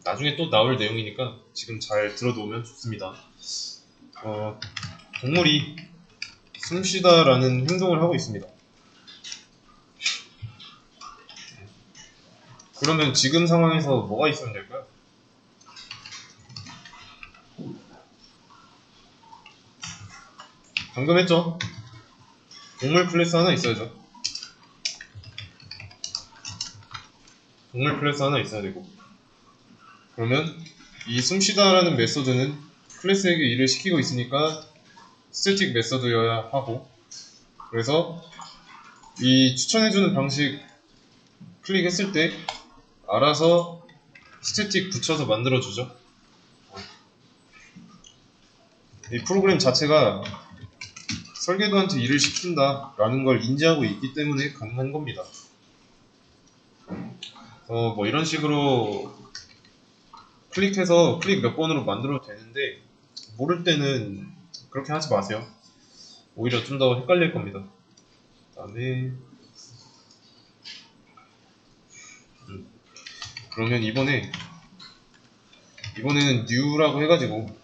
나중에 또 나올 내용이니까 지금 잘 들어놓으면 좋습니다. 동물이 숨쉬다라는 행동을 하고 있습니다. 그러면 지금 상황에서 뭐가 있으면 될까요? 방금 했죠? 동물 클래스 하나 있어야죠. 동물 클래스 하나 있어야 되고, 그러면 이 숨쉬다라는 메소드는 클래스에게 일을 시키고 있으니까 스태틱 메소드여야 하고, 그래서 이 추천해주는 방식 클릭했을 때 알아서 스태틱 붙여서 만들어주죠. 이 프로그램 자체가 설계도한테 일을 시킨다 라는 걸 인지하고 있기 때문에 가능한 겁니다. 뭐 이런 식으로 클릭해서 클릭 몇 번으로 만들어도 되는데, 모를 때는 그렇게 하지 마세요. 오히려 좀 더 헷갈릴 겁니다. 그 다음에 그러면 이번에는 new라고 해가지고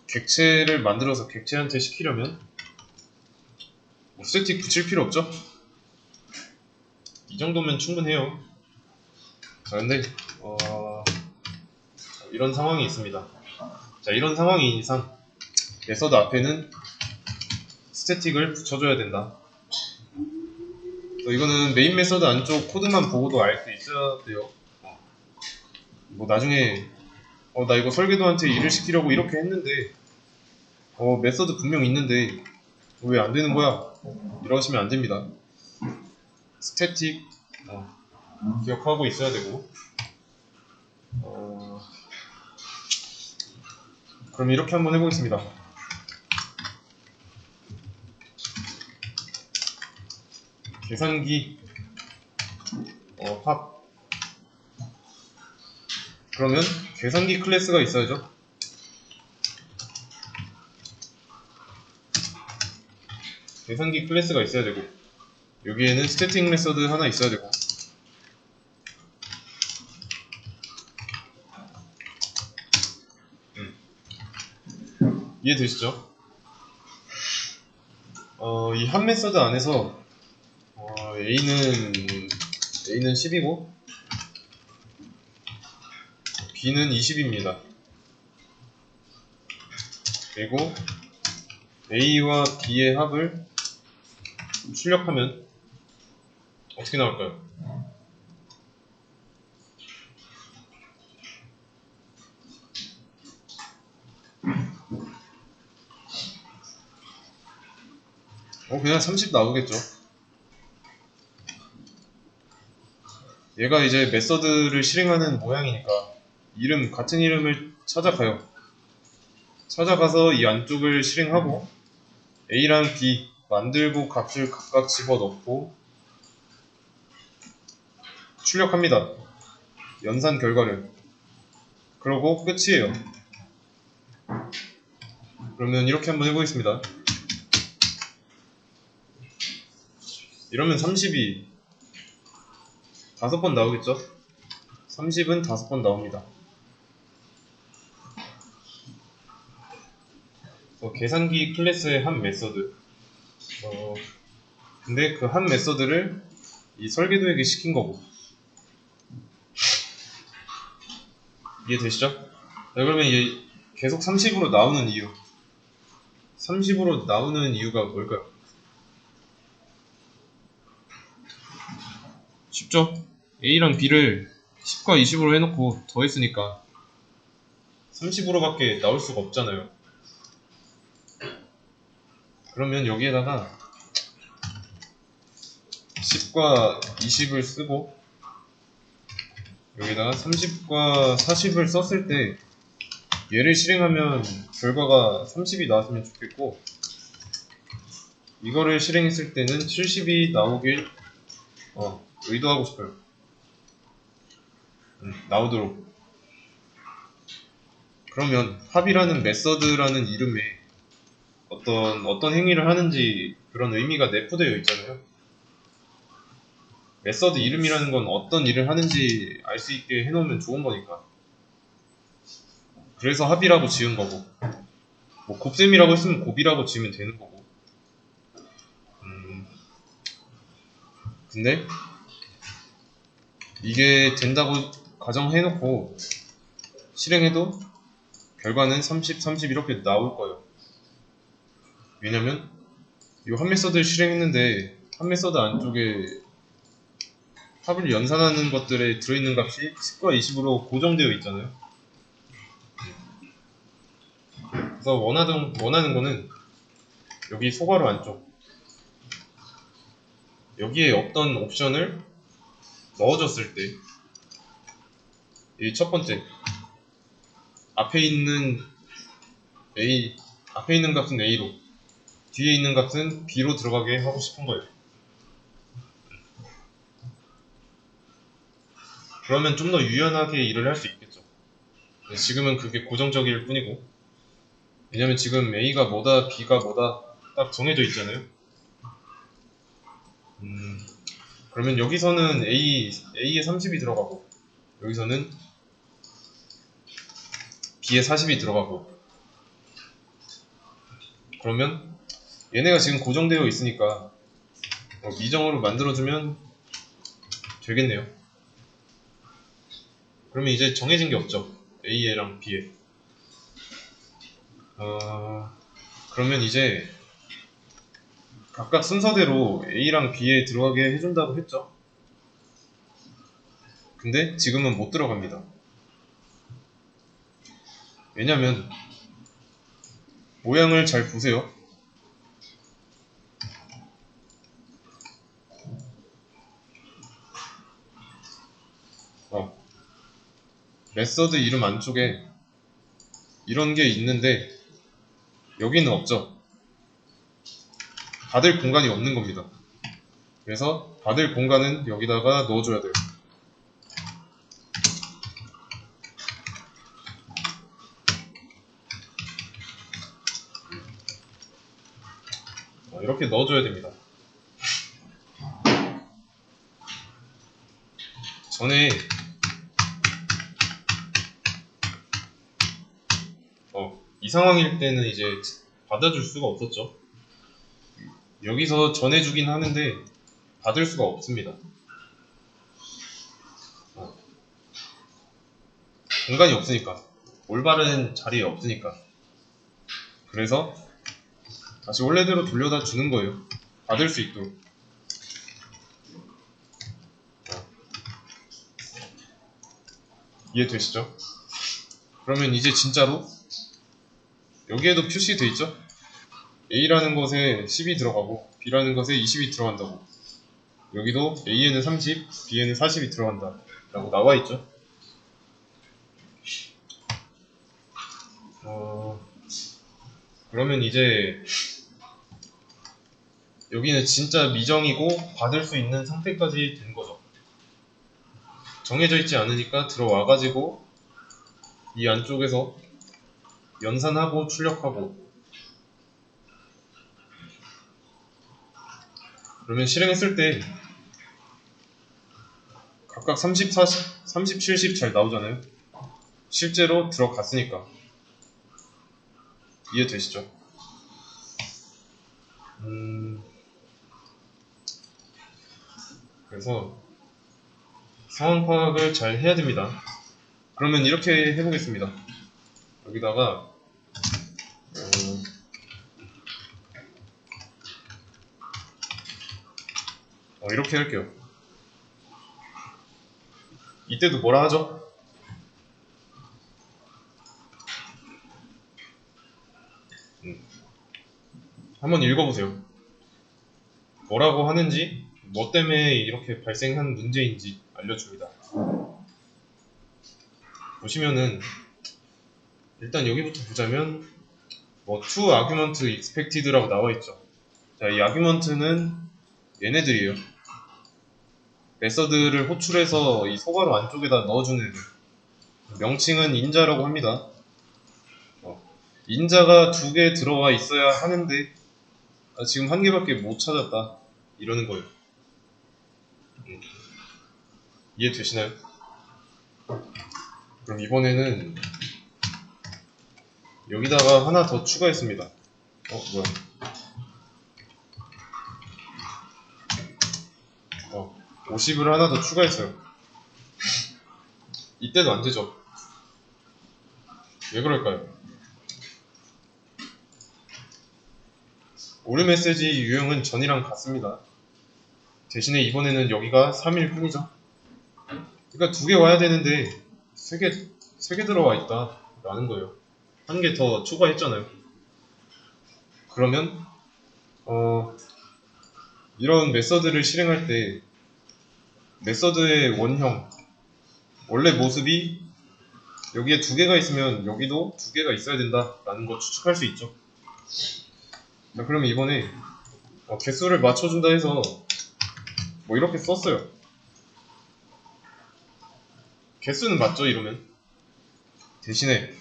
객체를 만들어서 객체한테 시키려면 뭐 스태틱 붙일 필요 없죠? 이 정도면 충분해요. 자, 근데 이런 상황이 있습니다. 자, 이런 상황인 이상 메서드 앞에는 스태틱을 붙여줘야 된다. 이거는 메인 메서드 안쪽 코드만 보고도 알 수 있어야 돼요. 뭐 나중에 나 이거 설계도한테 일을 시키려고 이렇게 했는데 메서드 분명 있는데 왜 안 되는 거야? 이러시면 안 됩니다. 스태틱 기억하고 있어야 되고, 그럼 이렇게 한번 해보겠습니다. 계산기 합. 그러면 계산기 클래스가 있어야죠. 계산기 클래스가 있어야 되고, 여기에는 스태틱 메서드 하나 있어야 되고, 이해되시죠? 이 한 메서드 안에서 A는 10이고 B는 20입니다. 그리고 A와 B의 합을 출력하면 어떻게 나올까요? 그냥 30 나오겠죠. 얘가 이제 메서드를 실행하는 모양이니까 같은 이름을 찾아가요. 찾아가서 이 안쪽을 실행하고 A랑 B 만들고 값을 각각 집어넣고 출력합니다. 연산 결과를. 그러고 끝이에요. 그러면 이렇게 한번 해보겠습니다. 이러면 30이 5번 나오겠죠? 30은 5번 나옵니다. 계산기 클래스의 한 메서드. 근데 그 한 메서드를 이 설계도에게 시킨 거고. 이해되시죠? 자, 그러면 이제 계속 30으로 나오는 이유. 30으로 나오는 이유가 뭘까요? 쉽죠? A랑 B를 10과 20으로 해놓고 더했으니까 30으로 밖에 나올 수가 없잖아요. 그러면 여기에다가 10과 20을 쓰고 여기다가 30과 40을 썼을 때 얘를 실행하면 결과가 30이 나왔으면 좋겠고, 이거를 실행했을 때는 70이 나오길 의도하고 싶어요. 나오도록. 그러면 합이라는 메서드라는 이름에 어떤 행위를 하는지 그런 의미가 내포되어 있잖아요. 메서드 이름이라는 건 어떤 일을 하는지 알 수 있게 해놓으면 좋은 거니까. 그래서 합이라고 지은 거고, 뭐 곱셈이라고 했으면 곱이라고 지으면 되는 거고. 근데 이게 된다고 가정해놓고 실행해도 결과는 30, 30 이렇게 나올 거예요. 왜냐면 이 한 메서드를 실행했는데 한 메서드 안쪽에 합을 연산하는 것들에 들어있는 값이 10과 20으로 고정되어 있잖아요. 그래서 원하는 거는 여기 소괄호 안쪽 여기에 어떤 옵션을 넣어줬을 때 이 첫 번째 앞에 있는 값은 A로 뒤에 있는 값은 B로 들어가게 하고 싶은 거예요. 그러면 좀 더 유연하게 일을 할 수 있겠죠. 지금은 그게 고정적일 뿐이고, 왜냐면 지금 A가 뭐다 B가 뭐다 딱 정해져 있잖아요. 그러면 여기서는 A에 30이 들어가고 여기서는 B에 40이 들어가고, 그러면 얘네가 지금 고정되어 있으니까 미정으로 만들어주면 되겠네요. 그러면 이제 정해진 게 없죠. A랑 B에. 그러면 이제 각각 순서대로 A랑 B에 들어가게 해준다고 했죠. 근데 지금은 못 들어갑니다. 왜냐면 모양을 잘 보세요. 메서드 이름 안쪽에 이런 게 있는데 여기는 없죠. 받을 공간이 없는 겁니다. 그래서 받을 공간은 여기다가 넣어줘야 돼요. 이렇게 넣어줘야 됩니다. 전에 이 상황일 때는 이제 받아줄 수가 없었죠. 여기서 전해주긴 하는데 받을 수가 없습니다. 공간이 없으니까, 올바른 자리에 없으니까. 그래서 다시 원래대로 돌려다 주는 거예요. 받을 수 있도록. 이해되시죠? 그러면 이제 진짜로 여기에도 표시돼 있죠? A라는 것에 10이 들어가고 B라는 것에 20이 들어간다고. 여기도 A에는 30, B에는 40이 들어간다 라고 나와 있죠. 그러면 이제 여기는 진짜 미정이고 받을 수 있는 상태까지 된 거죠. 정해져 있지 않으니까 들어와가지고 이 안쪽에서 연산하고 출력하고, 그러면 실행했을 때 각각 30, 40, 30, 70 잘 나오잖아요. 실제로 들어갔으니까. 이해되시죠? 그래서 상황 파악을 잘 해야 됩니다. 그러면 이렇게 해보겠습니다. 여기다가 이렇게 할게요. 이때도 뭐라 하죠? 한번 읽어보세요. 뭐라고 하는지, 뭐 때문에 이렇게 발생한 문제인지 알려줍니다. 보시면은 일단 여기부터 보자면 뭐 to argument expected라고 나와있죠. 자, 이 argument는 얘네들이에요. 메서드를 호출해서 이 소괄호 안쪽에다 넣어주는 애들. 명칭은 인자라고 합니다. 인자가 2개 들어와 있어야 하는데 지금 1개밖에 못 찾았다 이러는 거예요. 이해되시나요? 그럼 이번에는 여기다가 하나 더 추가했습니다. 뭐야? 50을 하나 더 추가했어요. 이때도 안 되죠. 왜 그럴까요? 오류 메시지 유형은 전이랑 같습니다. 대신에 이번에는 여기가 3일 뿐이죠. 그러니까 2개 와야 되는데 3개 들어와 있다 라는 거예요. 한 개 더 추가했잖아요. 그러면 이런 메서드를 실행할 때 메서드의 원형 원래 모습이 여기에 2개가 있으면 여기도 2개가 있어야 된다 라는 거 추측할 수 있죠. 자, 그럼 이번에 개수를 맞춰준다 해서 뭐 이렇게 썼어요. 개수는 맞죠 이러면. 대신에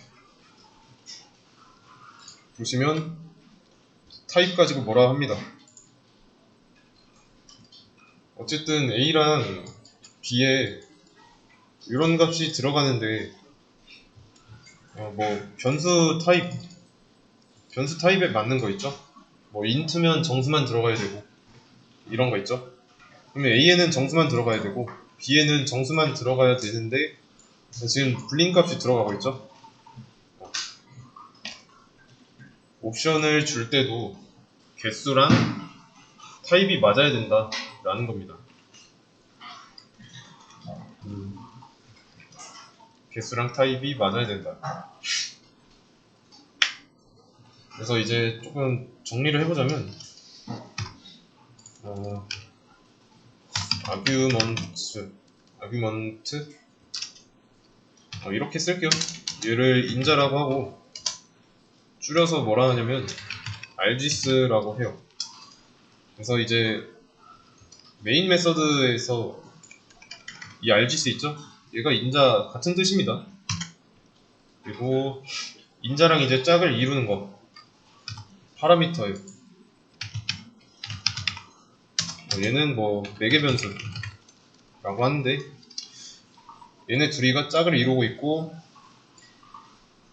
보시면 타입 가지고 뭐라 합니다. 어쨌든 A랑 B에 이런 값이 들어가는데 뭐 변수 타입에 맞는 거 있죠? 뭐 int면 정수만 들어가야 되고 이런 거 있죠? 그러면 A에는 정수만 들어가야 되고 B에는 정수만 들어가야 되는데 지금 불린 값이 들어가고 있죠? 옵션을 줄 때도 개수랑 타입이 맞아야 된다 라는 겁니다. 개수랑 타입이 맞아야 된다. 그래서 이제 조금 정리를 해보자면 아규먼트 이렇게 쓸게요. 얘를 인자라고 하고 줄여서 뭐라 하냐면 args라고 해요. 그래서 이제 메인 메서드에서 이 args 있죠? 얘가 인자 같은 뜻입니다. 그리고 인자랑 이제 짝을 이루는 거 파라미터예요. 얘는 뭐 매개 변수라고 하는데 얘네 둘이가 짝을 이루고 있고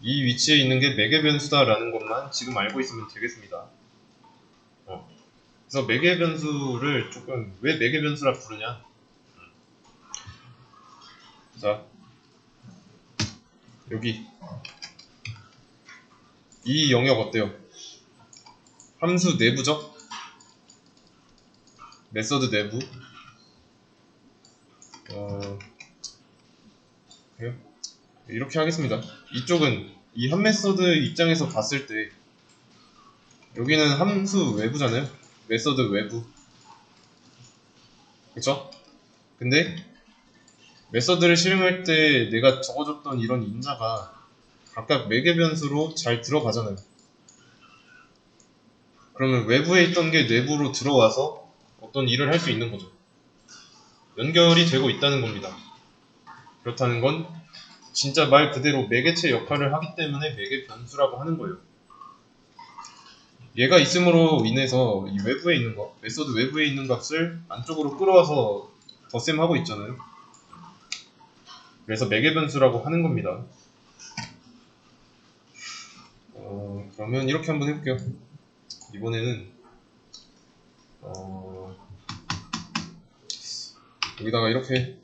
이 위치에 있는 게 매개 변수다 라는 것만 지금 알고 있으면 되겠습니다. 그래서 매개 변수를 조금 왜 매개 변수라 부르냐. 자, 여기 이 영역 어때요? 함수 내부죠? 메서드 내부. 그래요? 이렇게 하겠습니다. 이쪽은 이 한 메서드 입장에서 봤을 때 여기는 함수 외부잖아요. 메서드 외부. 그쵸? 근데 메서드를 실행할 때 내가 적어줬던 이런 인자가 각각 매개 변수로 잘 들어가잖아요. 그러면 외부에 있던 게 내부로 들어와서 어떤 일을 할 수 있는 거죠. 연결이 되고 있다는 겁니다. 그렇다는 건 진짜 말 그대로 매개체 역할을 하기 때문에 매개 변수라고 하는 거예요. 얘가 있음으로 인해서 이 외부에 있는 거, 메서드 외부에 있는 값을 안쪽으로 끌어와서 덧셈하고 있잖아요. 그래서 매개 변수라고 하는 겁니다. 그러면 이렇게 한번 해볼게요. 이번에는 여기다가 이렇게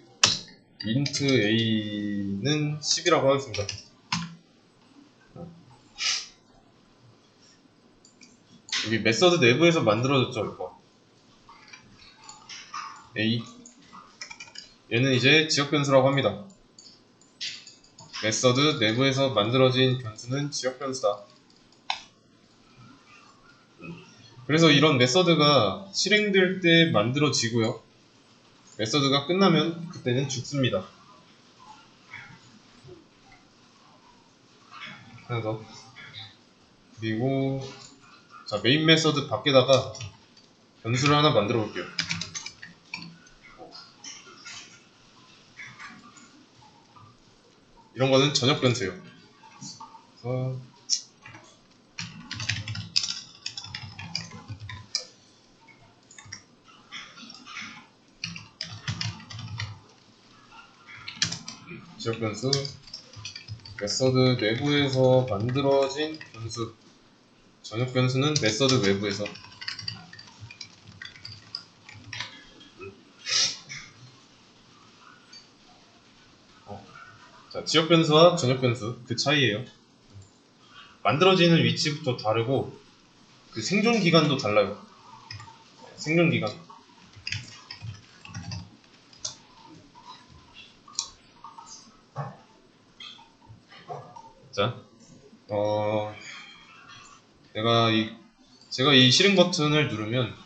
int a는 10이라고 하겠습니다. 여기 메서드 내부에서 만들어졌죠, 이거. a 얘는 이제 지역 변수라고 합니다. 메서드 내부에서 만들어진 변수는 지역 변수다. 그래서 이런 메서드가 실행될 때 만들어지고요. 메서드가 끝나면 그때는 죽습니다. 하나 더. 그리고 자, 메인 메서드 밖에다가 변수를 하나 만들어 볼게요. 이런 거는 전역 변수예요. 그래서 지역 변수, 메서드 내부에서 만들어진 변수, 전역 변수는 메서드 외부에서. 자, 지역 변수와 전역 변수 그 차이예요. 만들어지는 위치부터 다르고 그 생존 기간도 달라요. 생존 기간. 자, 제가 이 실행 버튼을 누르면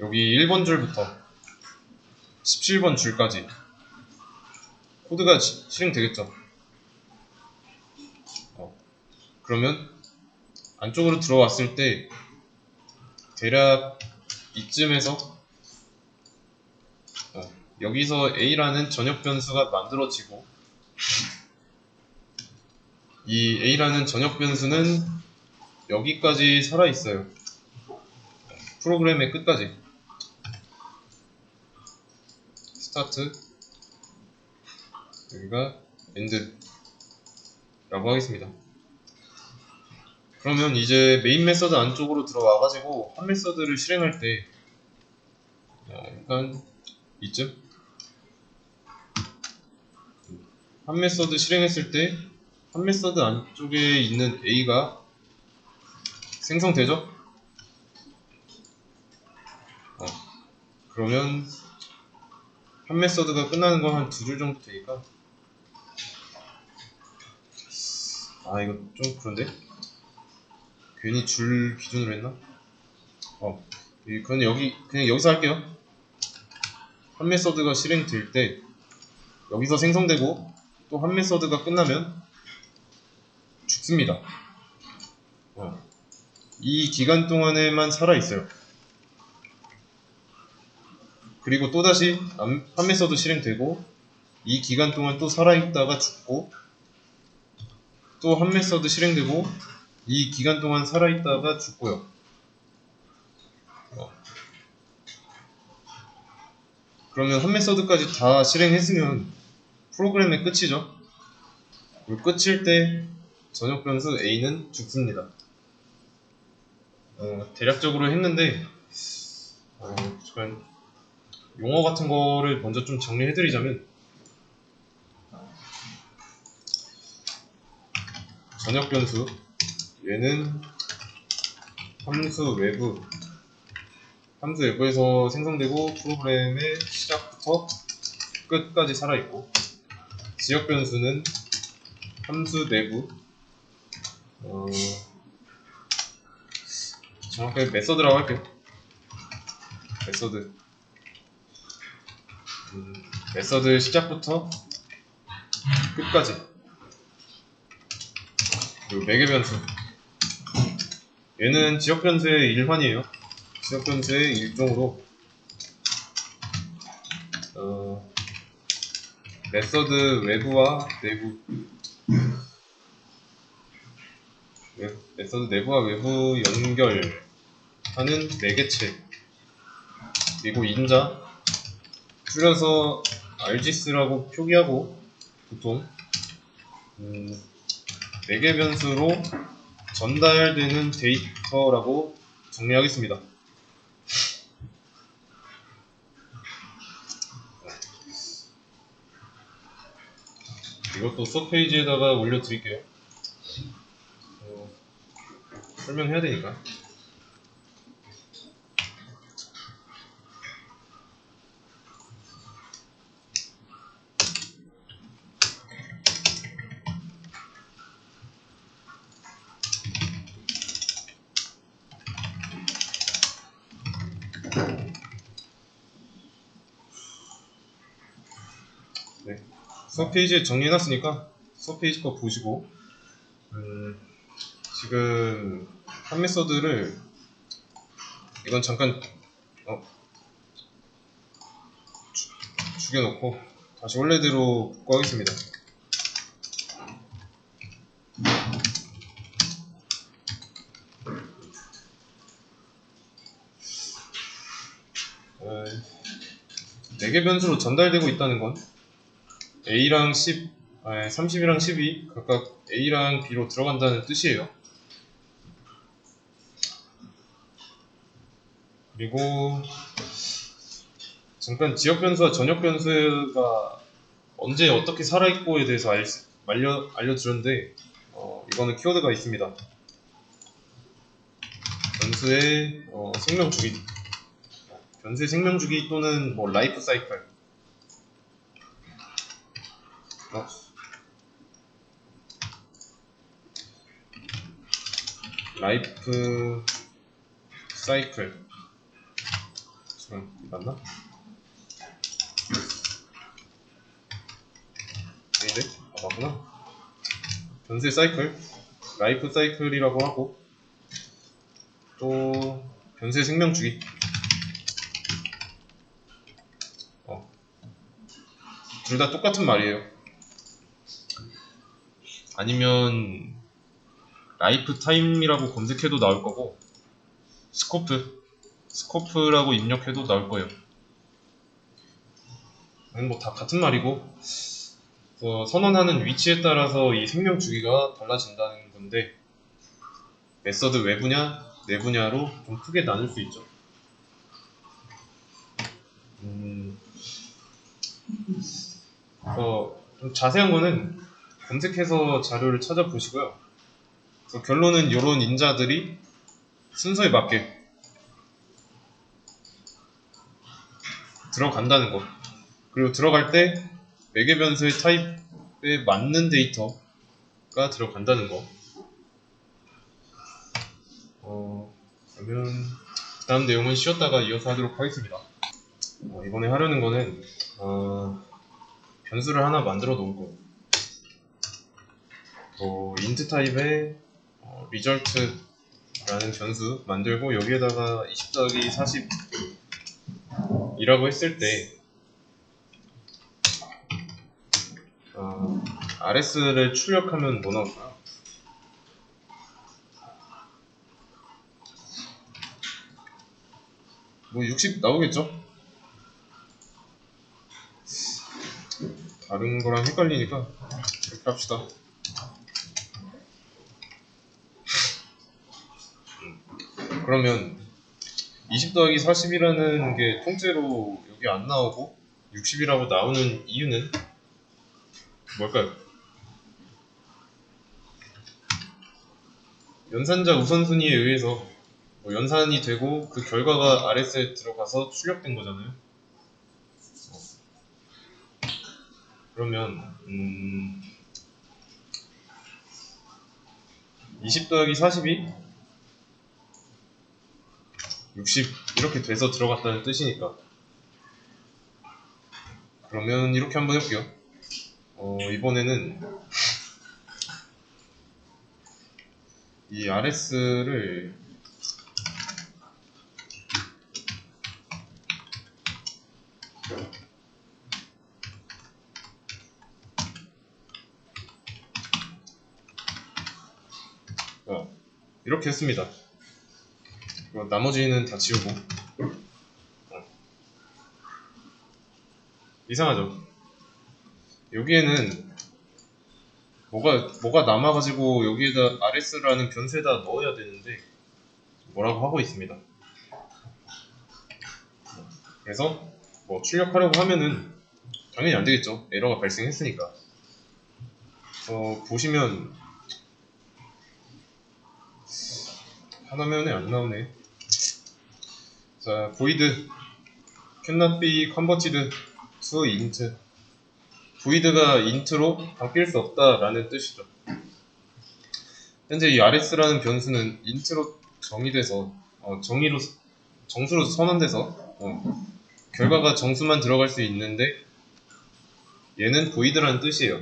여기 1번 줄부터 17번 줄까지 코드가 실행되겠죠. 그러면 안쪽으로 들어왔을 때 대략 이쯤에서 여기서 A라는 전역 변수가 만들어지고, 이 A라는 전역 변수는 여기까지 살아있어요. 프로그램의 끝까지. 스타트, 여기가 엔드 라고 하겠습니다. 그러면 이제 메인 메서드 안쪽으로 들어와가지고 한 메서드를 실행할 때 약간 이쯤 한 메서드 실행했을 때 한 메서드 안쪽에 있는 A가 생성되죠? 그러면 한 메서드가 끝나는 건 한 2줄 정도 되니까, 이거 좀 그런데? 괜히 줄 기준으로 했나? 그냥 여기서 할게요. 한 메서드가 실행될 때 여기서 생성되고 또 한 메서드가 끝나면 죽습니다. 이 기간 동안에만 살아있어요. 그리고 또다시 한 메서드 실행되고 이 기간 동안 또 살아있다가 죽고, 또 한 메서드 실행되고 이 기간 동안 살아있다가 죽고요. 그러면 한 메서드까지 다 실행했으면 프로그램의 끝이죠. 그리고 끝일 때 전역 변수 A는 죽습니다. 대략적으로 했는데 잠깐 용어 같은 거를 먼저 좀 정리해드리자면, 전역 변수 얘는 함수 외부에서 생성되고 프로그램의 시작부터 끝까지 살아있고, 지역 변수는 함수 내부, 정확하게 메서드라고 할게요. 메서드 시작부터 끝까지. 그리고 매개 변수, 얘는 지역 변수의 일환이에요. 지역 변수의 일종으로 메서드 외부와 내부, 메서드 내부와 외부 연결하는 매개체, 그리고 인자, 줄여서 RGS라고 표기하고, 보통 매개 변수로 전달되는 데이터라고 정리하겠습니다. 이것도 수업 페이지에다가 올려드릴게요. 설명해야 되니까. 네, 수업 페이지에 정리해놨으니까 수업 페이지 거 보시고, 지금 한 메서드를 이건 잠깐 죽여놓고 다시 원래대로 복구하겠습니다. 매개 변수로 전달되고 있다는 건 A랑 30이랑 10이 각각 A랑 B로 들어간다는 뜻이에요. 그리고 잠깐 지역 변수와 전역 변수가 언제 어떻게 살아있고에 대해서 알려드렸는데 이거는 키워드가 있습니다. 변수의 생명주기, 변수의 생명주기 또는 뭐 라이프 사이클. 라이프 사이클. 맞나? 아닌데? 맞구나. 변수의 사이클, 라이프 사이클이라고 하고, 또 변수의 생명주기. 둘 다 똑같은 말이에요. 아니면 라이프 타임이라고 검색해도 나올 거고, 스코프라고 입력해도 나올 거예요. 뭐 다 같은 말이고, 선언하는 위치에 따라서 이 생명 주기가 달라진다는 건데, 메서드 외부냐 내부냐로 좀 크게 나눌 수 있죠. 좀 자세한 거는 검색해서 자료를 찾아보시고요. 결론은 이런 인자들이 순서에 맞게 들어간다는 것. 그리고 들어갈 때 매개 변수의 타입에 맞는 데이터가 들어간다는 거. 그러면 다음 내용은 쉬었다가 이어서 하도록 하겠습니다. 이번에 하려는 거는 변수를 하나 만들어 놓을 거예요. int 타입의 result라는 변수 만들고 여기에다가 20 더하기 40 이라고 했을 때 rs를 출력하면 뭐 나올까요? 뭐 60 나오겠죠? 다른 거랑 헷갈리니까 이렇게 합시다. 그러면 20 더하기 40이라는 게 통째로 여기 안 나오고 60이라고 나오는 이유는 뭘까요? 연산자 우선순위에 의해서 연산이 되고 그 결과가 RS에 들어가서 출력된 거잖아요. 그러면 20 더하기 40이 60 이렇게 돼서 들어갔다는 뜻이니까 그러면 이렇게 한번 해볼게요. 이번에는 이 RS를 이렇게 했습니다. 나머지는 다 지우고 이상하죠? 여기에는 뭐가 남아가지고 여기에다 RS라는 변수에다 넣어야 되는데 뭐라고 하고 있습니다. 그래서 출력하려고 하면은 당연히 안 되겠죠. 에러가 발생했으니까. 보시면 하나면에 안 나오네. 자, void cannot be converted to int. void가 int로 바뀔 수 없다라는 뜻이죠. 현재 이 rs라는 변수는 int로 정의돼서 정수로 선언돼서 결과가 정수만 들어갈 수 있는데 얘는 void라는 뜻이에요.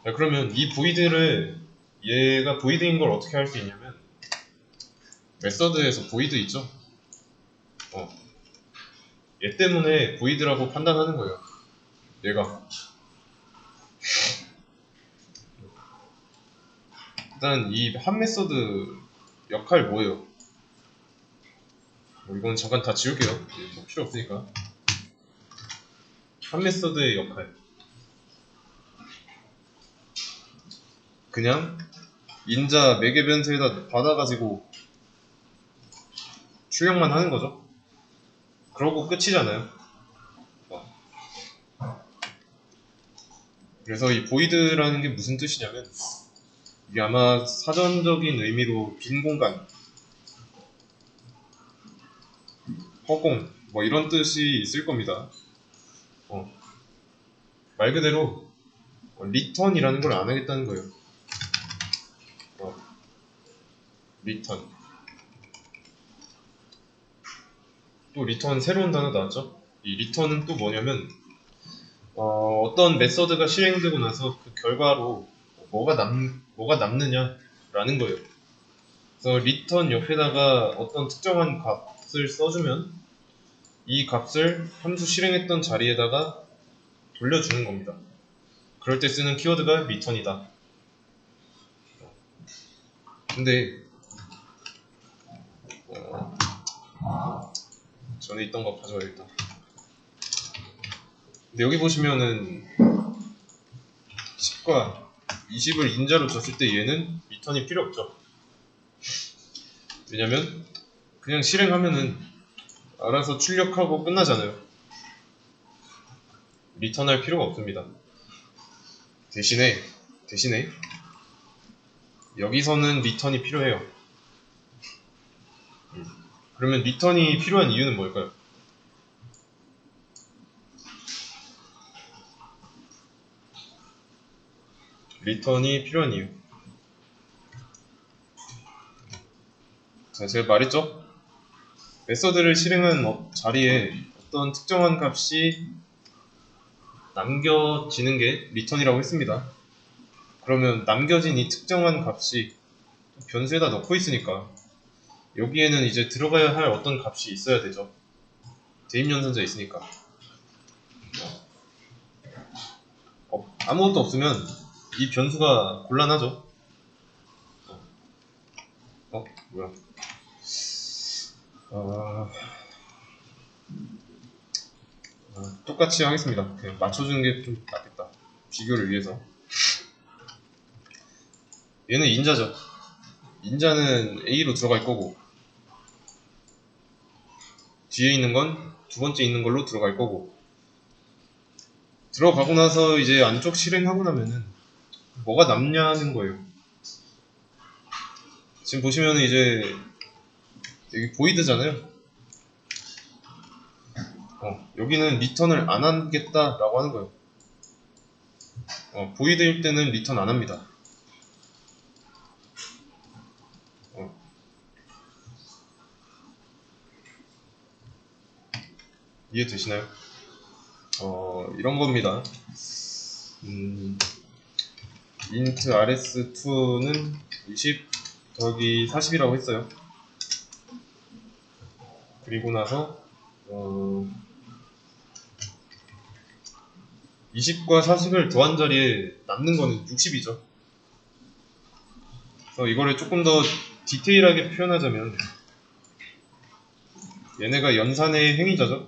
자, 그러면 이 void를 얘가 void인 걸 어떻게 할 수 있냐면 메서드에서 void 있죠? 얘 때문에 void라고 판단하는 거예요. 얘가 일단 이 한 메서드 역할 뭐예요? 이건 잠깐 다 지울게요. 필요 없으니까. 한 메서드의 역할. 그냥 인자 매개 변수에다 받아가지고 출력만 하는 거죠. 그러고 끝이잖아요. 그래서 이 void라는 게 무슨 뜻이냐면, 이게 아마 사전적인 의미로 빈 공간, 허공, 뭐 이런 뜻이 있을 겁니다. 말 그대로 return이라는 걸 안 하겠다는 거예요. return. 또 return 새로운 단어 나왔죠? 이 return은 또 뭐냐면, 어떤 메서드가 실행되고 나서 그 결과로 뭐가 남느냐라는 거예요. 그래서 return 옆에다가 어떤 특정한 값을 써주면 이 값을 함수 실행했던 자리에다가 돌려주는 겁니다. 그럴 때 쓰는 키워드가 return이다. 근데 전에 있던 거 가져와야겠다. 근데 여기 보시면은 10과 20을 인자로 줬을 때 얘는 return이 필요 없죠. 왜냐면 그냥 실행하면은 알아서 출력하고 끝나잖아요. return할 필요가 없습니다. 대신에 여기서는 return이 필요해요. 그러면 return이 필요한 이유는 뭘까요? return이 필요한 이유. 자, 제가 말했죠? 메서드를 실행한 자리에 어떤 특정한 값이 남겨지는 게 return이라고 했습니다. 그러면 남겨진 이 특정한 값이 변수에다 넣고 있으니까 여기에는 이제 들어가야 할 어떤 값이 있어야 되죠. 대입연산자 있으니까. 아무것도 없으면 이 변수가 곤란하죠. 뭐야. 똑같이 하겠습니다. 그냥 맞춰주는 게 좀 낫겠다. 비교를 위해서. 얘는 인자죠. 인자는 A로 들어갈 거고, 뒤에 있는 건 두 번째 있는 걸로 들어갈 거고, 들어가고 나서 이제 안쪽 실행하고 나면은 뭐가 남냐는 거예요. 지금 보시면은 이제 여기 void잖아요. 여기는 return을 안 하겠다라고 하는 거예요. void일 때는 return 안 합니다. 이해되시나요? 이런 겁니다. int rs2는 20 더하기 40이라고 했어요. 그리고 나서 20과 40을 더한 자리에 남는 거는 60이죠. 그래서 이거를 조금 더 디테일하게 표현하자면 얘네가 연산의 행위자죠.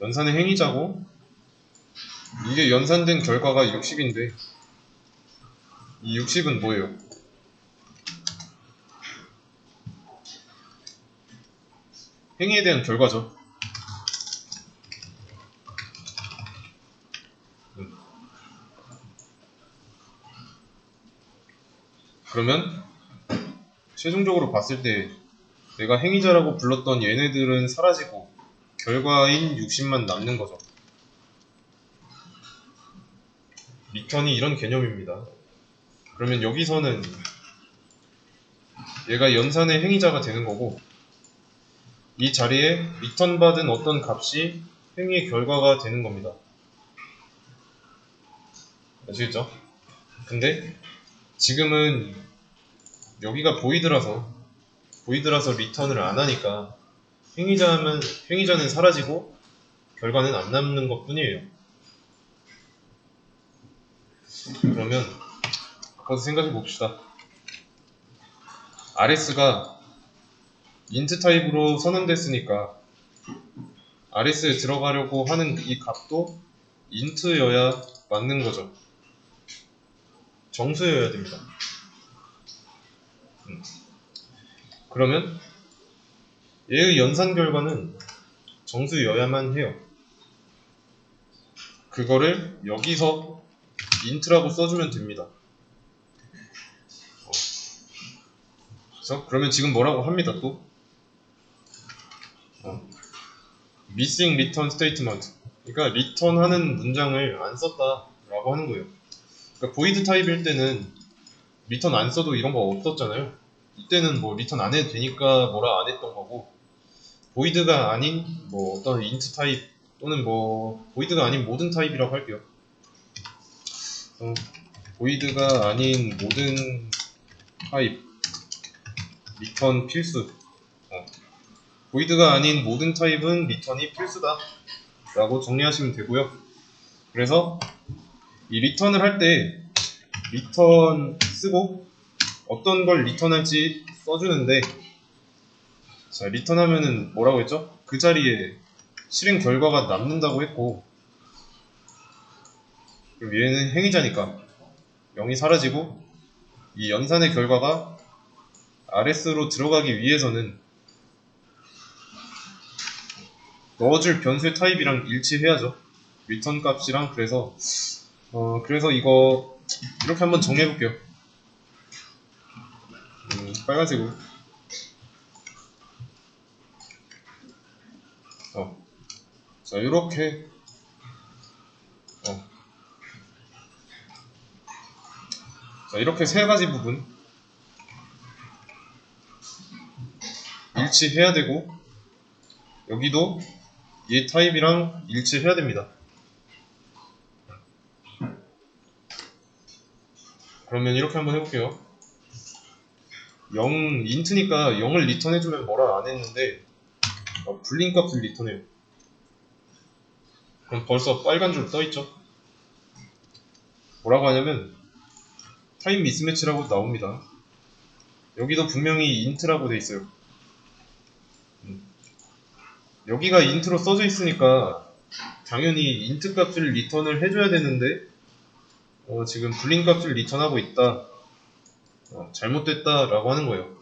연산의 행위자고, 이게 연산된 결과가 60인데 이 60은 뭐예요? 행위에 대한 결과죠. 그러면 최종적으로 봤을 때 내가 행위자라고 불렀던 얘네들은 사라지고 결과인 60만 남는 거죠. return이 이런 개념입니다. 그러면 여기서는 얘가 연산의 행위자가 되는 거고, 이 자리에 return 받은 어떤 값이 행위의 결과가 되는 겁니다. 아시겠죠? 근데 지금은 여기가 void라서 return을 안 하니까 행위자는 사라지고 결과는 안 남는 것 뿐이에요. 그러면 바꿔서 생각해 봅시다. RS가 int 타입으로 선언됐으니까 RS에 들어가려고 하는 이 값도 int여야 맞는 거죠. 정수여야 됩니다. 그러면 얘의 연산 결과는 정수여야만 해요. 그거를 여기서 int라고 써주면 됩니다. 그래서 그러면 지금 뭐라고 합니다 또? missing return statement. 그러니까 리턴하는 문장을 안 썼다라고 하는 거예요. 그러니까 void 타입일 때는 리턴 안 써도 이런 거 없었잖아요. 이때는 뭐 리턴 안 해도 되니까 뭐라 안 했던 거고, void가 아닌 뭐 어떤 int 타입 또는 뭐 void가 아닌 모든 타입이라고 할게요. void가 아닌 모든 타입 리턴 필수. void가 아닌 모든 타입은 리턴이 필수다 라고 정리하시면 되고요. 그래서 이 리턴을 할 때 리턴 쓰고 어떤 걸 리턴할지 써주는데, 자, 리턴하면은 뭐라고 했죠? 그 자리에 실행 결과가 남는다고 했고, 그럼 얘는 행위자니까 0이 사라지고, 이 연산의 결과가 RS로 들어가기 위해서는 넣어줄 변수의 타입이랑 일치해야죠. 리턴 값이랑. 그래서 이거 이렇게 한번 정리해볼게요. 빨간색으로. 자, 이렇게 자, 이렇게 세 가지 부분 일치해야 되고, 여기도 얘 타입이랑 일치해야 됩니다. 그러면 이렇게 한번 해볼게요. 0 int니까 0을 리턴해주면 뭐라 안 했는데 불린 값을 리턴해요. 그럼 벌써 빨간 줄 떠있죠? 뭐라고 하냐면 타입 미스매치라고 나옵니다. 여기도 분명히 int라고 돼 있어요. 여기가 int로 써져 있으니까 당연히 int 값을 리턴을 해줘야 되는데 지금 불린 값을 리턴하고 있다. 잘못됐다 라고 하는 거예요.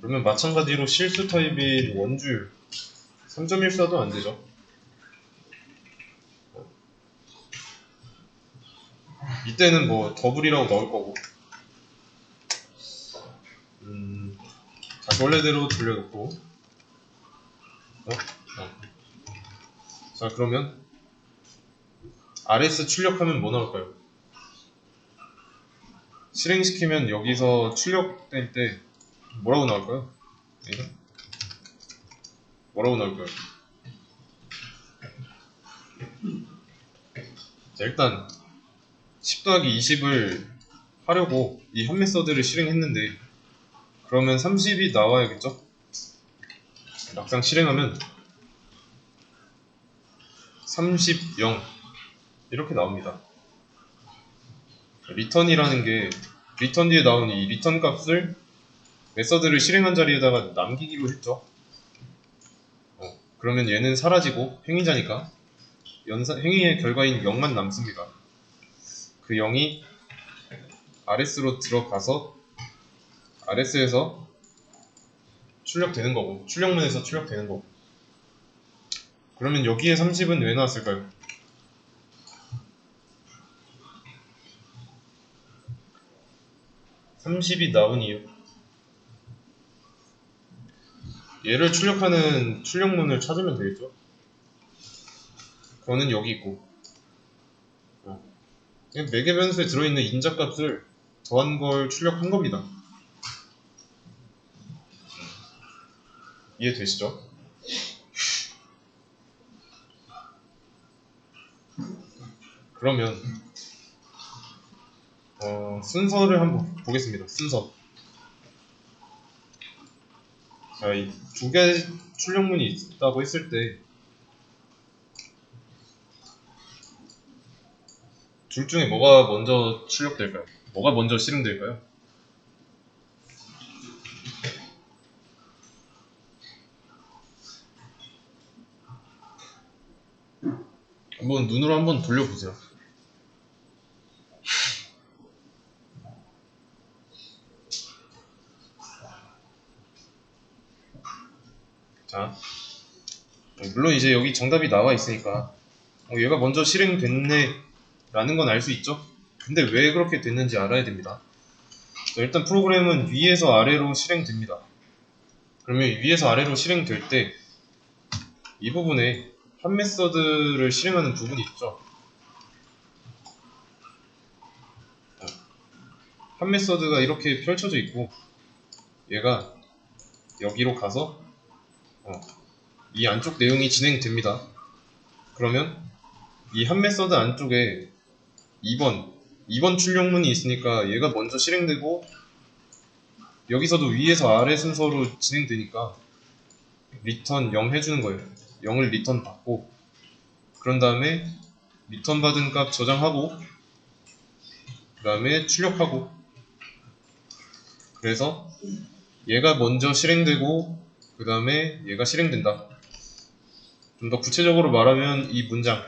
그러면 마찬가지로 실수 타입인 원줄 3.14도 안되죠. 이때는 뭐 더블이라고 넣을 거고, 다시 원래대로 돌려놓고, 자, 그러면 RS 출력하면 뭐 나올까요? 실행시키면 여기서 출력될 때 뭐라고 나올까요? 뭐라고 나올까요? 자, 일단 10 더하기 20을 하려고 이 한 메서드를 실행했는데, 그러면 30이 나와야겠죠? 막상 실행하면 30, 0 이렇게 나옵니다. 리턴이라는 게 리턴 뒤에 나온 이 리턴 값을 메서드를 실행한 자리에다가 남기기로 했죠. 그러면 얘는 사라지고 행위자니까 행위의 결과인 0만 남습니다. 그 0이 RS로 들어가서 RS에서 출력되는 거고, 출력문에서 출력되는 거고. 그러면 여기에 30은 왜 나왔을까요? (30이) 나온 이유, 얘를 출력하는 출력문을 찾으면 되겠죠? 그거는 여기 있고, 매개 변수에 들어있는 인자값을 더한 걸 출력한 겁니다. 이해되시죠? 그러면 순서를 한번 보겠습니다. 순서. 자, 이 두 개 출력문이 있다고 했을 때 둘 중에 뭐가 먼저 출력될까요? 뭐가 먼저 실행될까요? 한번 눈으로 한번 돌려보세요. 자, 물론 이제 여기 정답이 나와 있으니까 얘가 먼저 실행됐네 라는 건 알 수 있죠. 근데 왜 그렇게 됐는지 알아야 됩니다. 자, 일단 프로그램은 위에서 아래로 실행됩니다. 그러면 위에서 아래로 실행될 때 이 부분에 한 메서드를 실행하는 부분이 있죠. 한 메서드가 이렇게 펼쳐져 있고 얘가 여기로 가서 이 안쪽 내용이 진행됩니다. 그러면 이 한 메서드 안쪽에 2번 출력문이 있으니까 얘가 먼저 실행되고 여기서도 위에서 아래 순서로 진행되니까 리턴 0 해주는 거예요. 0을 리턴 받고 그런 다음에 리턴 받은 값 저장하고 그 다음에 출력하고 그래서 얘가 먼저 실행되고 그 다음에 얘가 실행된다. 좀 더 구체적으로 말하면 이 문장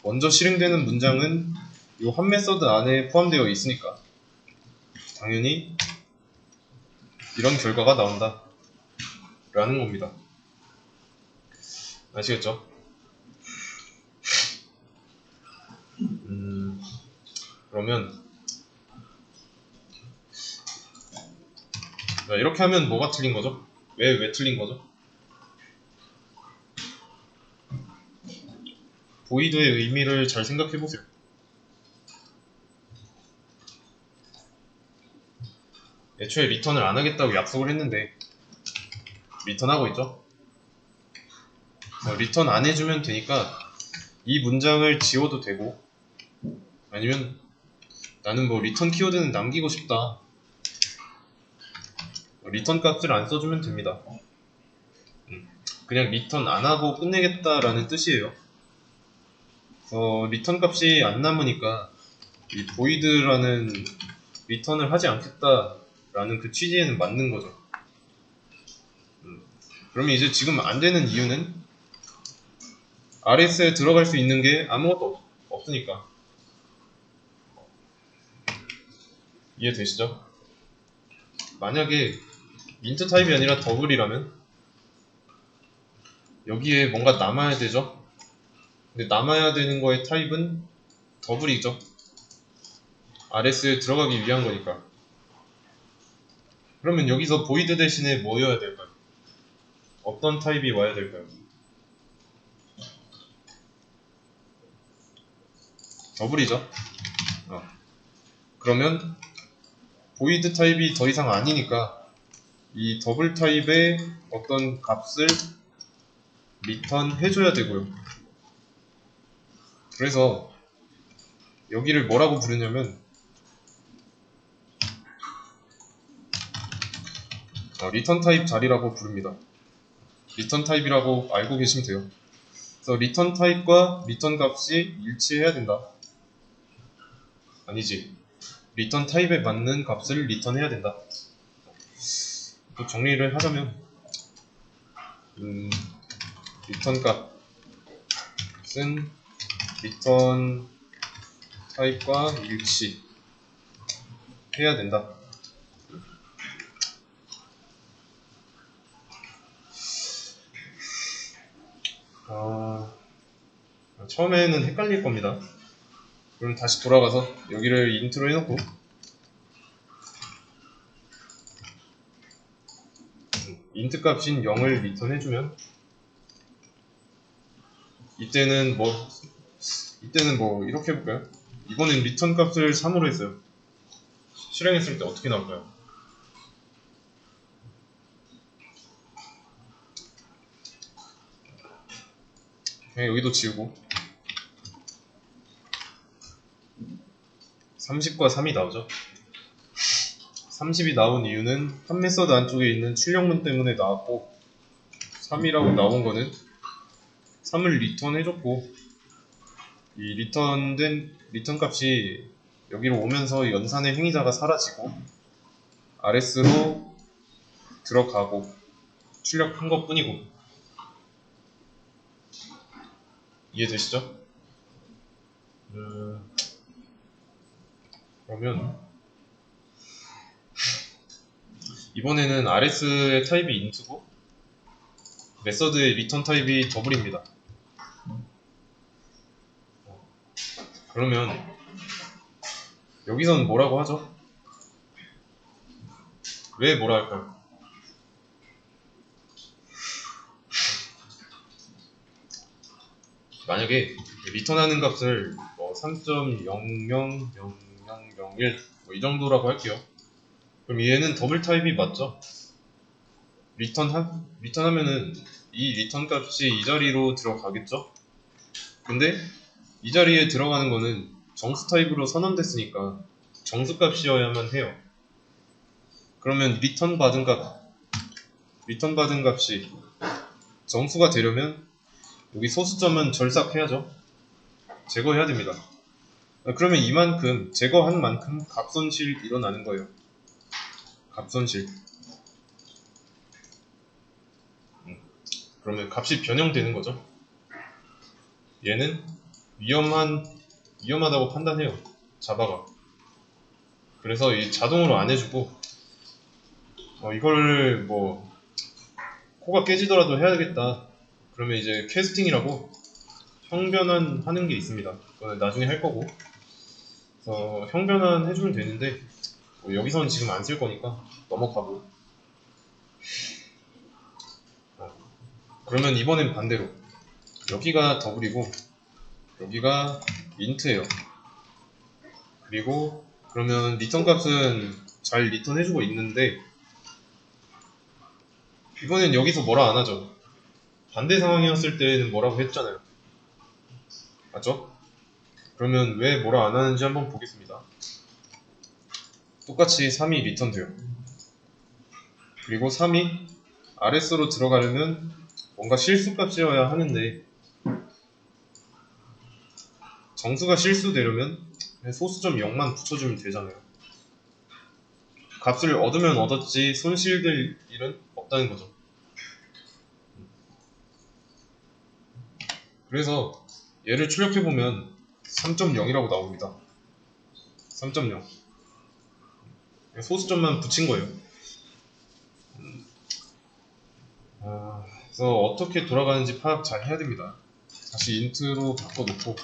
먼저 실행되는 문장은 이 한 메서드 안에 포함되어 있으니까 당연히 이런 결과가 나온다 라는 겁니다. 아시겠죠? 그러면 이렇게 하면 뭐가 틀린 거죠? 왜 틀린 거죠? 보이드의 의미를 잘 생각해 보세요. 애초에 리턴을 안 하겠다고 약속을 했는데 리턴하고 있죠? 리턴 안 해주면 되니까 이 문장을 지워도 되고 아니면 나는 뭐 리턴 키워드는 남기고 싶다. 리턴 값을 안 써주면 됩니다. 그냥 리턴 안 하고 끝내겠다라는 뜻이에요. 리턴 값이 안 남으니까 이 void라는 리턴을 하지 않겠다라는 그 취지에는 맞는 거죠. 그러면 이제 지금 안 되는 이유는 RS에 들어갈 수 있는 게 아무것도 없으니까. 이해되시죠? 만약에 인트 타입이 아니라 더블이라면 여기에 뭔가 남아야 되죠? 근데 남아야 되는 거의 타입은 더블이죠. RS에 들어가기 위한 거니까. 그러면 여기서 void 대신에 뭐여야 될까요? 어떤 타입이 와야 될까요? 더블이죠. 그러면 void 타입이 더 이상 아니니까 이 더블 타입의 어떤 값을 리턴 해줘야 되고요. 그래서 여기를 뭐라고 부르냐면 리턴 타입 자리라고 부릅니다. 리턴 타입이라고 알고 계시면 돼요. 그래서 리턴 타입과 리턴 값이 일치해야 된다. 아니지. 리턴 타입에 맞는 값을 리턴해야 된다. 또 정리를 하자면 리턴 값은 리턴 타입과 일치해야 된다. 처음에는 헷갈릴 겁니다. 그럼 다시 돌아가서 여기를 인트로 해놓고 인트 값인 0을 리턴해주면 이때는 뭐 이렇게 해볼까요? 이번엔 리턴 값을 3으로 했어요. 실행했을 때 어떻게 나올까요? 그냥 여기도 지우고 30과 3이 나오죠. 30이 나온 이유는 한 메서드 안쪽에 있는 출력문 때문에 나왔고 3이라고 나온 거는 3을 리턴 해줬고 이 리턴 값이 여기로 오면서 연산의 행위자가 사라지고 RS로 들어가고 출력한 것 뿐이고. 이해되시죠? 그러면 이번에는 RS의 타입이 인트고 메서드의 리턴 타입이 더블입니다. 그러면 여기서는 뭐라고 하죠? 왜 뭐라 할까요? 만약에 리턴하는 값을 3.000001 이 정도라고 할게요. 그럼 얘는 더블 타입이 맞죠? 리턴하면은 이 리턴 값이 이 자리로 들어가겠죠? 근데 이 자리에 들어가는 거는 정수 타입으로 선언됐으니까 정수 값이어야만 해요. 그러면 리턴 받은 값이 정수가 되려면 여기 소수점은 절삭해야죠. 제거해야 됩니다. 그러면 이만큼 제거한 만큼 값손실 일어나는 거예요. 값손실. 그러면 값이 변형되는 거죠. 얘는 위험하다고 판단해요. 자바가. 그래서 이 자동으로 안 해주고 이걸 코가 깨지더라도 해야 되겠다. 그러면 이제 캐스팅이라고 형변환 하는 게 있습니다. 그거는 나중에 할 거고. 그래서 형변환 해주면 되는데 여기서는 지금 안 쓸 거니까 넘어가고. 그러면 이번엔 반대로 여기가 더블이고 여기가 인트예요. 그리고 그러면 리턴 값은 잘 리턴 해주고 있는데 이번엔 여기서 뭐라 안 하죠. 반대 상황이었을 때는 뭐라고 했잖아요. 맞죠? 그러면 왜 뭐라 안 하는지 한번 보겠습니다. 똑같이 3이 리턴 돼요. 그리고 3이 RS로 들어가려면 뭔가 실수값이어야 하는데 정수가 실수되려면 소수점 0만 붙여주면 되잖아요. 값을 얻으면 얻었지 손실될 일은 없다는 거죠. 그래서 얘를 출력해보면 3.0이라고 나옵니다. 3.0 소수점만 붙인 거예요. 그래서 어떻게 돌아가는지 파악 잘 해야 됩니다. 다시 인트로 바꿔놓고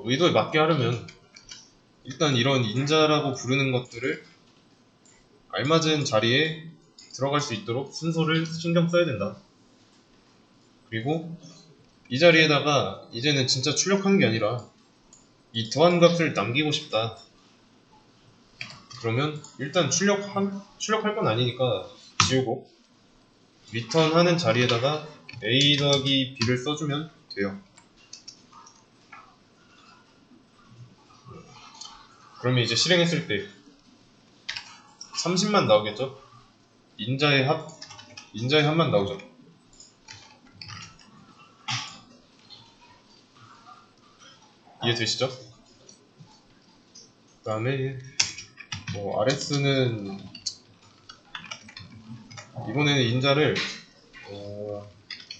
의도에 맞게 하려면 일단 이런 인자라고 부르는 것들을 알맞은 자리에 들어갈 수 있도록 순서를 신경 써야 된다. 그리고 이 자리에다가 이제는 진짜 출력하는 게 아니라 이 더한 값을 남기고 싶다. 그러면 일단 출력할 건 아니니까 지우고 리턴하는 자리에다가 a 더하기 b를 써주면 돼요. 그러면 이제 실행했을 때 30만 나오겠죠? 인자의 합만 나오죠. 이해되시죠? 그 다음에 RS는 이번에는 인자를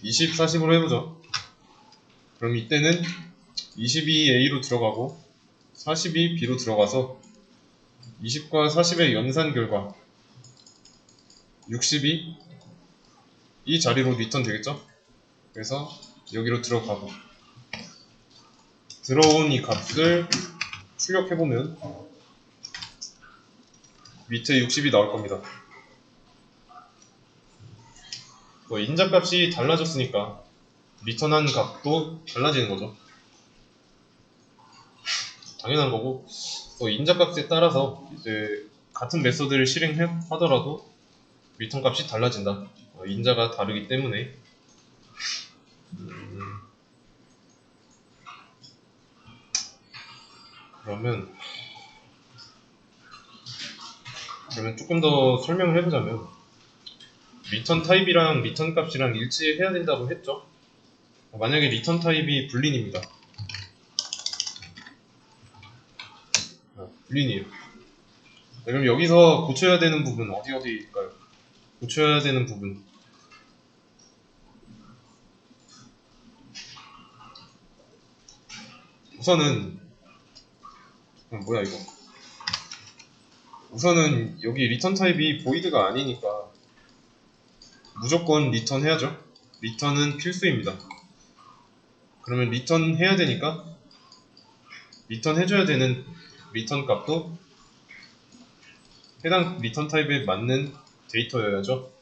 20, 40으로 해보죠. 그럼 이때는 20이 A로 들어가고 40이 B로 들어가서 20과 40의 연산 결과 60이 이 자리로 리턴 되겠죠? 그래서 여기로 들어가고 들어온 이 값을 출력해보면 밑에 60이 나올 겁니다. 인자값이 달라졌으니까 리턴한 값도 달라지는 거죠. 당연한 거고 인자값에 따라서 이제 같은 메서드를 실행하더라도 리턴 값이 달라진다. 인자가 다르기 때문에. 그러면 조금 더 설명을 해보자면 리턴 타입이랑 리턴 값이랑 일치해야 된다고 했죠. 만약에 리턴 타입이 불린입니다. 불린이에요. 그럼 여기서 고쳐야 되는 부분 어디일까요? 고쳐야 되는 부분. 우선은 뭐야 이거. 우선은 여기 리턴 타입이 보이드가 아니니까 무조건 리턴 해야죠. 리턴은 필수입니다. 그러면 리턴 해야 되니까 리턴 해줘야 되는 리턴 값도 해당 리턴 타입에 맞는 데이터여야죠.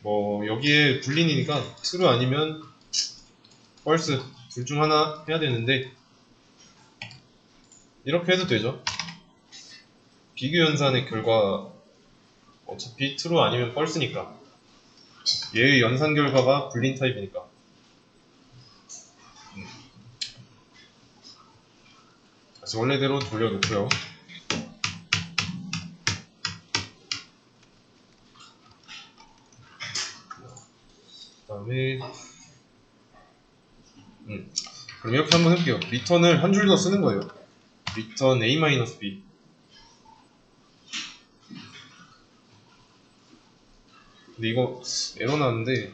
뭐 여기에 불린이니까 true 아니면 false 둘 중 하나 해야 되는데 이렇게 해도 되죠. 비교 연산의 결과 어차피 true 아니면 false니까 얘의 연산 결과가 불린 타입이니까 다시 원래대로 돌려놓고요. 그 다음에 그럼 이렇게 한번 해볼게요. 리턴을 한 줄 더 쓰는 거예요. 리턴 a-b. 근데 이거 에러 나는데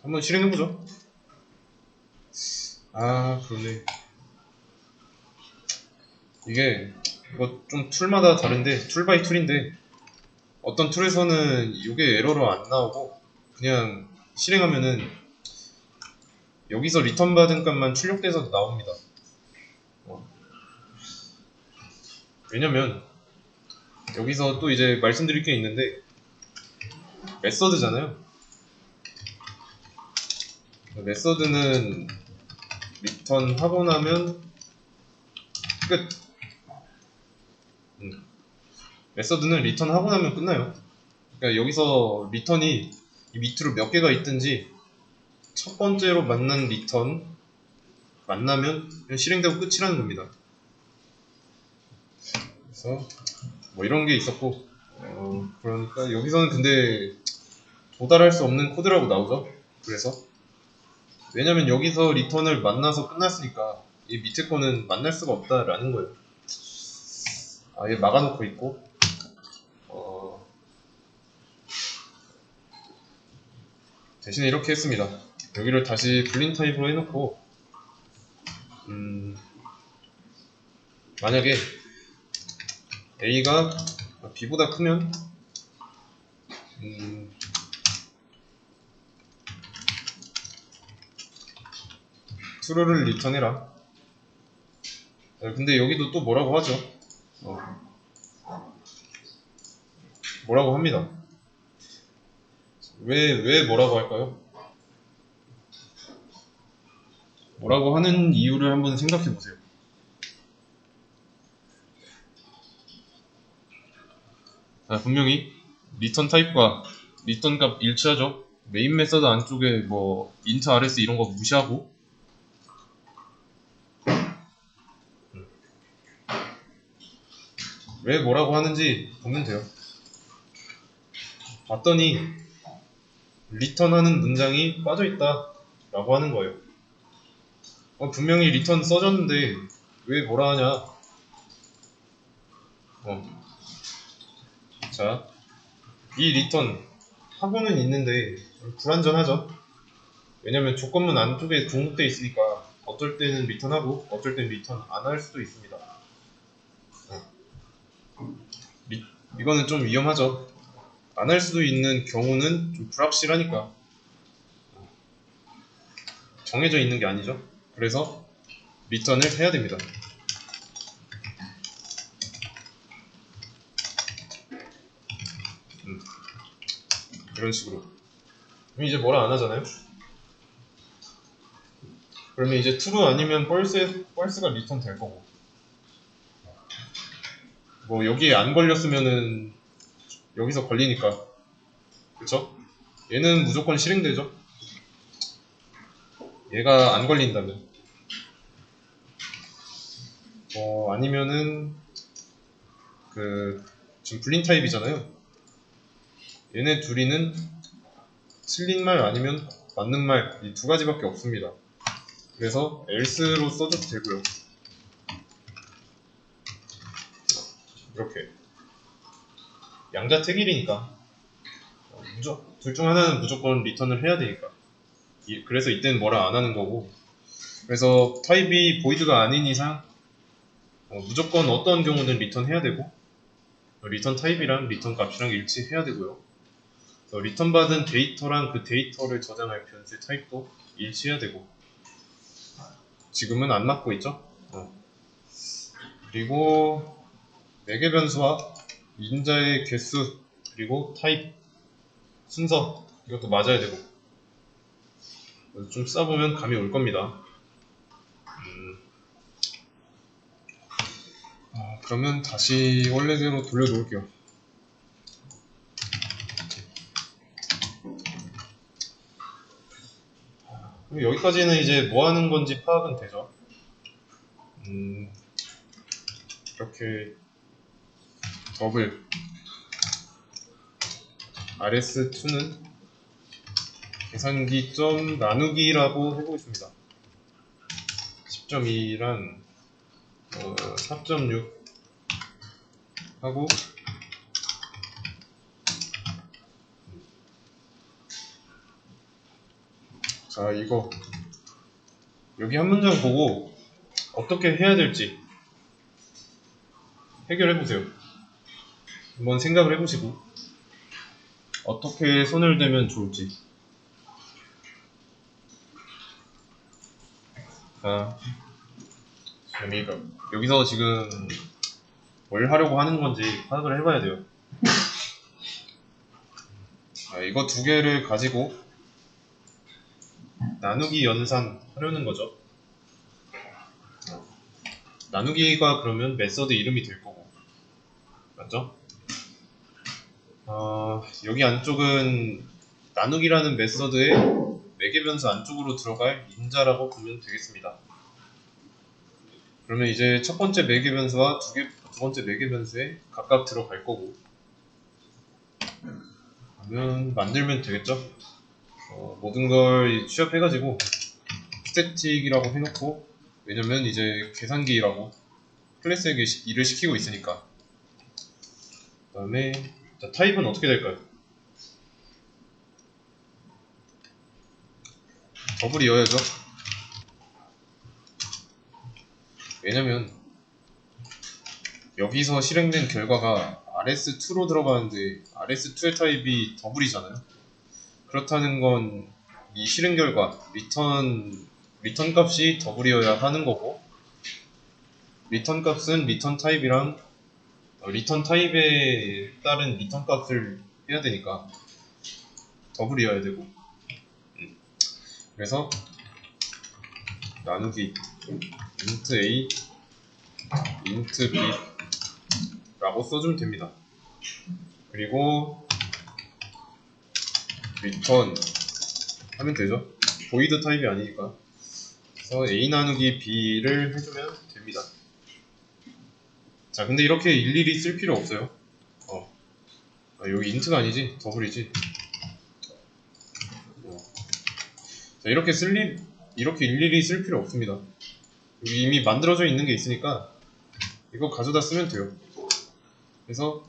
한번 실행해보죠. 아 그러네. 이거 좀 툴마다 다른데 툴 바이 툴인데 어떤 툴에서는 이게 에러로 안 나오고 그냥 실행하면은 여기서 리턴 받은 값만 출력돼서 나옵니다. 왜냐면 여기서 또 이제 말씀드릴 게 있는데 메서드잖아요. 메서드는 리턴 하고 나면 끝. 메서드는 리턴 하고 나면 끝나요. 그러니까 여기서 리턴이 이 밑으로 몇 개가 있든지 첫 번째로 만난 리턴 만나면 실행되고 끝이라는 겁니다. 그래서 뭐 이런 게 있었고 그러니까 여기서는 근데 도달할 수 없는 코드라고 나오죠. 그래서 왜냐면 여기서 리턴을 만나서 끝났으니까 이 밑에 거는 만날 수가 없다라는 거예요. 아예 막아놓고 있고 대신에 이렇게 했습니다. 여기를 다시 불린 타입으로 해놓고 만약에 A가 B보다 크면 true를 리턴해라. 근데 여기도 또 뭐라고 하죠. 뭐라고 합니다. 왜 뭐라고 할까요? 뭐라고 하는 이유를 한번 생각해 보세요. 분명히 리턴 타입과 리턴 값 일치하죠. 메인 메서드 안쪽에 뭐 int rs 이런 거 무시하고 왜 뭐라고 하는지 보면 돼요. 봤더니 리턴하는 문장이 빠져있다 라고 하는 거예요. 분명히 리턴 써졌는데 왜 뭐라 하냐. 자, 이 리턴 하고는 있는데 불완전하죠. 왜냐면 조건문 안쪽에 중복되어 있으니까 어떨 때는 리턴하고 어떨 때는 리턴 안 할 수도 있습니다. 이거는 좀 위험하죠. 안 할 수도 있는 경우는 좀 불확실하니까 정해져 있는 게 아니죠. 그래서 리턴을 해야 됩니다. 이런 식으로. 그럼 이제 뭐라 안 하잖아요. 그러면 이제 true 아니면 false가 리턴 될 거고 뭐 여기에 안 걸렸으면은 여기서 걸리니까 그쵸? 얘는 무조건 실행되죠. 얘가 안 걸린다면 아니면은 지금 불린 타입이잖아요. 얘네 둘이는 틀린 말 아니면 맞는 말 이 두 가지밖에 없습니다. 그래서 else로 써줘도 되고요. 이렇게 양자택일이니까 둘 중 하나는 무조건 리턴을 해야 되니까. 그래서 이때는 뭐라 안 하는 거고. 그래서 타입이 보이드가 아닌 이상 무조건 어떤 경우는 리턴 해야 되고, 리턴 타입이랑 리턴 값이랑 일치해야 되고요. 리턴 받은 데이터랑 그 데이터를 저장할 변수의 타입도 일치해야 되고. 지금은 안 맞고 있죠? 그리고 매개 변수와 인자의 개수, 그리고 타입, 순서 이것도 맞아야 되고. 좀 써보면 감이 올 겁니다. 그러면 다시 원래대로 돌려놓을게요. 여기까지는 이제 뭐 하는 건지 파악은 되죠. 이렇게 더블 rs2는 계산기 점 나누기라고 해보겠습니다. 10.2란 4.6 하고 자, 이거 여기 한 문장 보고 어떻게 해야 될지 해결해보세요. 한번 생각을 해보시고 어떻게 손을 대면 좋을지. 자, 재미가 여기서 지금 뭘 하려고 하는 건지 파악을 해봐야 돼요. 자, 이거 두 개를 가지고 나누기 연산 하려는 거죠. 나누기가 그러면 메서드 이름이 될 거고, 맞죠? 여기 안쪽은 나누기라는 메서드의 매개 변수 안쪽으로 들어갈 인자라고 보면 되겠습니다. 그러면 이제 첫 번째 매개 변수와 두 번째 매개 변수에 각각 들어갈 거고, 그러면 만들면 되겠죠? 모든 걸 취합해가지고 스태틱이라고 해놓고, 왜냐면 이제 계산기라고 클래스에게 일을 시키고 있으니까. 그 다음에 타입은 어떻게 될까요? 더블이어야죠. 왜냐면 여기서 실행된 결과가 rs2로 들어가는데 rs2의 타입이 더블이잖아요. 그렇다는 건 이 실행 결과 리턴 값이 더블이어야 하는 거고, 리턴 값은 리턴 타입이랑 리턴 타입에 따른 리턴 값을 해야 되니까 더블이어야 되고. 그래서 나누기 int a int b 라고 써주면 됩니다. 그리고 리턴 하면 되죠. 보이드 타입이 아니니까. 그래서 a 나누기 b를 해주면 됩니다. 자, 근데 이렇게 일일이 쓸 필요 없어요. 여기 int가 아니지, 더블이지. 자, 이렇게 일일이 쓸 필요 없습니다. 여기 이미 만들어져 있는 게 있으니까 이거 가져다 쓰면 돼요. 그래서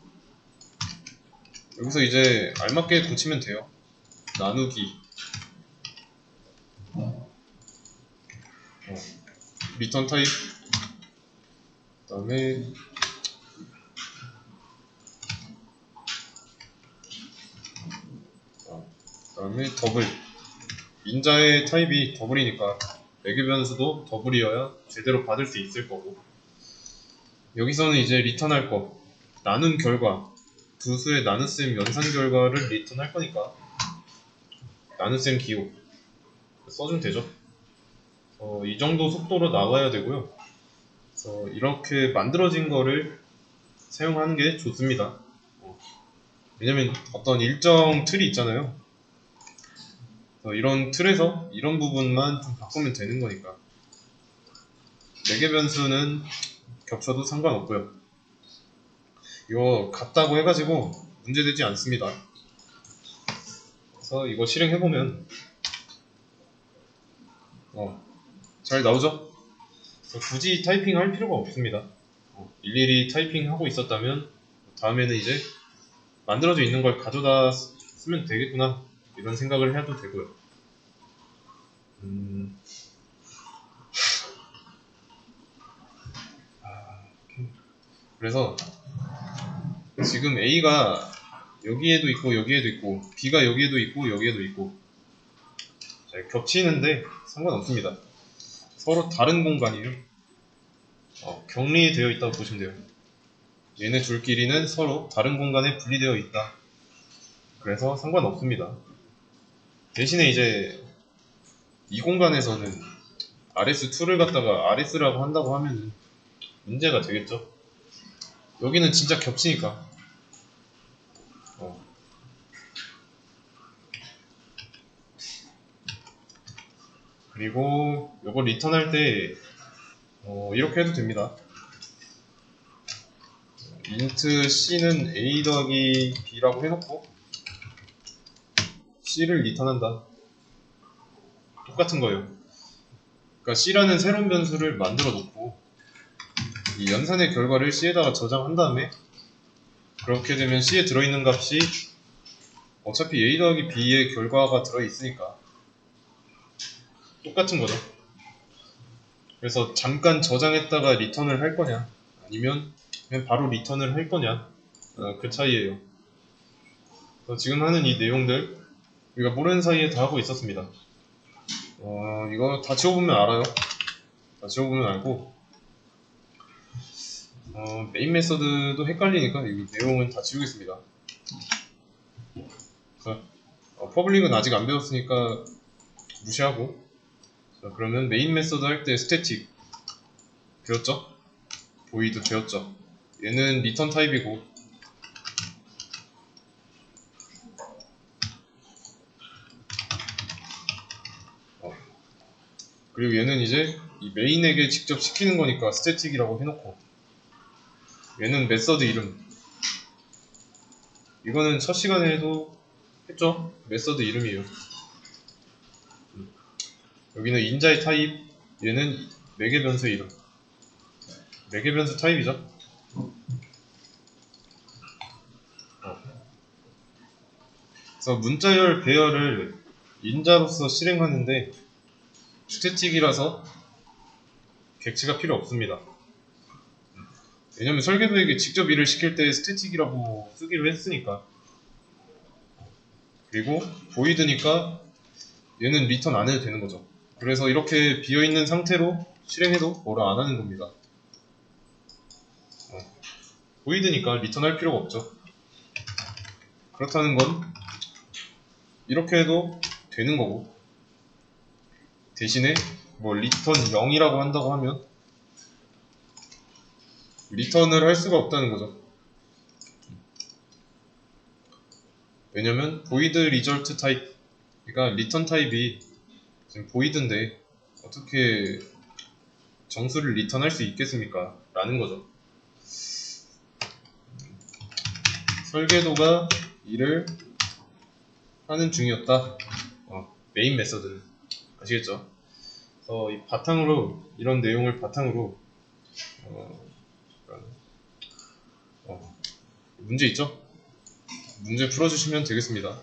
여기서 이제 알맞게 고치면 돼요. 나누기 리턴 타입, 그 다음에 더블. 인자의 타입이 더블이니까 매개 변수도 더블이어야 제대로 받을 수 있을 거고, 여기서는 이제 리턴할 거, 나눈 결과, 두 수의 나눗셈 연산 결과를 리턴할 거니까 나눗셈 기호 써주면 되죠. 이 정도 속도로 나와야 되고요. 그래서 이렇게 만들어진 거를 사용하는 게 좋습니다. 왜냐면 어떤 일정 틀이 있잖아요. 이런 틀에서 이런 부분만 좀 바꾸면 되는 거니까 매개 변수는 겹쳐도 상관없고요. 이거 같다고 해가지고 문제되지 않습니다. 그래서 이거 실행해보면 잘 나오죠? 굳이 타이핑 할 필요가 없습니다. 일일이 타이핑하고 있었다면 다음에는 이제 만들어져 있는 걸 가져다 쓰면 되겠구나 이런 생각을 해도 되고요. 그래서 지금 A가 여기에도 있고 여기에도 있고 B가 여기에도 있고 여기에도 있고 잘 겹치는데 상관없습니다. 서로 다른 공간이에요. 격리되어 있다고 보시면 돼요. 얘네 둘끼리는 서로 다른 공간에 분리되어 있다. 그래서 상관없습니다. 대신에 이제 이 공간에서는 RS2를 갖다가 RS라고 한다고 하면은 문제가 되겠죠. 여기는 진짜 겹치니까. 그리고 이거 리턴할 때 이렇게 해도 됩니다. int c는 a 더하기 b라고 해놓고 c를 리턴한다. 똑같은 거예요. 그러니까 c라는 새로운 변수를 만들어 놓고 이 연산의 결과를 c에다가 저장한 다음에 그렇게 되면 c에 들어있는 값이 어차피 a 더하기 b의 결과가 들어있으니까 똑같은 거죠. 그래서 잠깐 저장했다가 리턴을 할 거냐 아니면 그냥 바로 리턴을 할 거냐 그 차이예요. 지금 하는 이 내용들 우리가 모르는 사이에 다 하고 있었습니다. 이거 다 지워보면 알아요. 다 지워보면 알고 메인 메서드도 헷갈리니까 이 내용은 다 지우겠습니다. 그래서 퍼블릭은 아직 안 배웠으니까 무시하고 자, 그러면 메인 메서드 할 때 스태틱 배웠죠? 보이드 배웠죠? 얘는 리턴 타입이고 그리고 얘는 이제 이 메인에게 직접 시키는 거니까 스태틱이라고 해놓고 얘는 메서드 이름 이거는 첫 시간에도 했죠? 메서드 이름이에요. 여기는 인자의 타입 얘는 매개 변수의 이름 매개 변수 타입이죠. 그래서 문자열 배열을 인자로서 실행하는데 스태틱이라서 객체가 필요 없습니다. 왜냐면 설계도에게 직접 일을 시킬 때 스태틱이라고 쓰기로 했으니까. 그리고 보이드니까 얘는 리턴 안 해도 되는 거죠. 그래서 이렇게 비어있는 상태로 실행해도 뭐라 안 하는 겁니다. 보이드니까 리턴 할 필요가 없죠. 그렇다는 건 이렇게 해도 되는 거고 대신에 뭐 리턴 0이라고 한다고 하면 리턴을 할 수가 없다는 거죠. 왜냐면 void result 타입 그러니까 리턴 타입이 지금 void인데 어떻게 정수를 리턴할 수 있겠습니까? 라는 거죠. 설계도가 일을 하는 중이었다. 메인 메서드는 아시겠죠? 그래서 이 바탕으로 이런 내용을 바탕으로 문제 있죠? 문제 풀어주시면 되겠습니다.